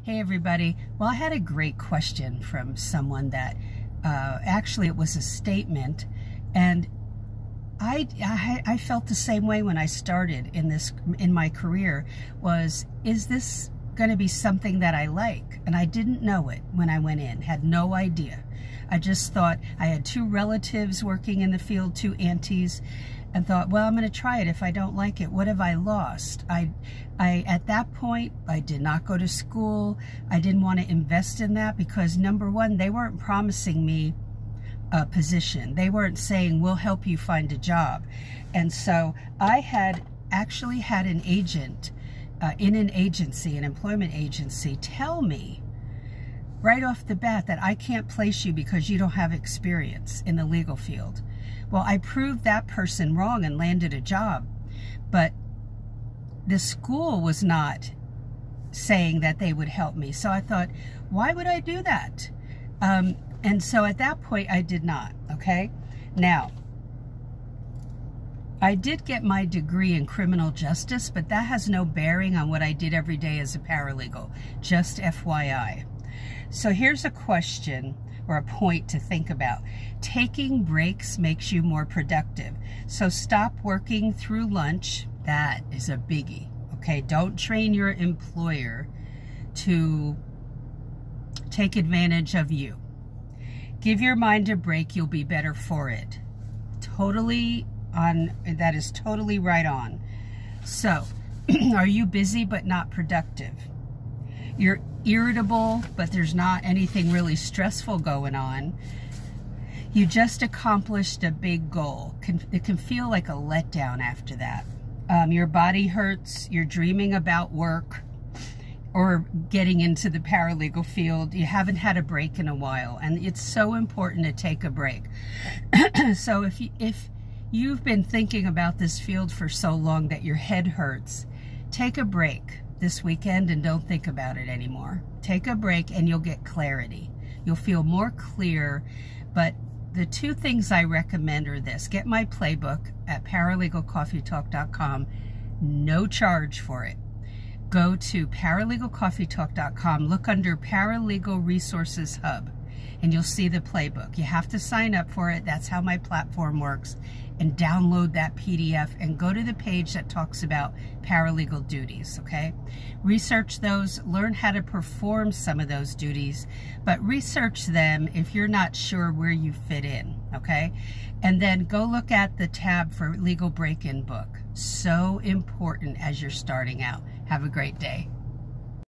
Hey everybody. Well, I had a great question from someone that actually it was a statement, and I felt the same way when I started in my career. Is this going to be something that I like? And I didn't know it when I went in, had no idea. I just thought I had two relatives working in the field, two aunties, and thought, well, I'm going to try it. If I don't like it, what have I lost? At that point, I did not go to school. I didn't want to invest in that because, number one, they weren't promising me a position. They weren't saying, we'll help you find a job. And so I had actually had an agent in an agency, an employment agency, tell me right off the bat that I can't place you because you don't have experience in the legal field. Well, I proved that person wrong and landed a job, but the school was not saying that they would help me. So I thought, why would I do that? And so at that point, I did not, okay? Now, I did get my degree in criminal justice, but that has no bearing on what I did every day as a paralegal, just FYI. So here's a question or a point to think about. Taking breaks makes you more productive. So stop working through lunch. That is a biggie, okay? Don't train your employer to take advantage of you. Give your mind a break. You'll be better for it. That is totally right on. So, are you busy but not productive? You're irritable, but there's not anything really stressful going on. You just accomplished a big goal. It can feel like a letdown after that. Your body hurts. You're dreaming about work or getting into the paralegal field. You haven't had a break in a while, and it's so important to take a break. So if you've been thinking about this field for so long that your head hurts, take a break this weekend and don't think about it anymore. Take a break and you'll get clarity. You'll feel more clear. But the two things I recommend are this. Get my playbook at paralegalcoffeetalk.com. No charge for it. Go to paralegalcoffeetalk.com, look under Paralegal Resources Hub, and you'll see the playbook. You have to sign up for it. That's how my platform works. And download that PDF and go to the page that talks about paralegal duties, okay? Research those, learn how to perform some of those duties, but research them if you're not sure where you fit in, okay? And then go look at the tab for Legal Break-In book. So important as you're starting out. Have a great day.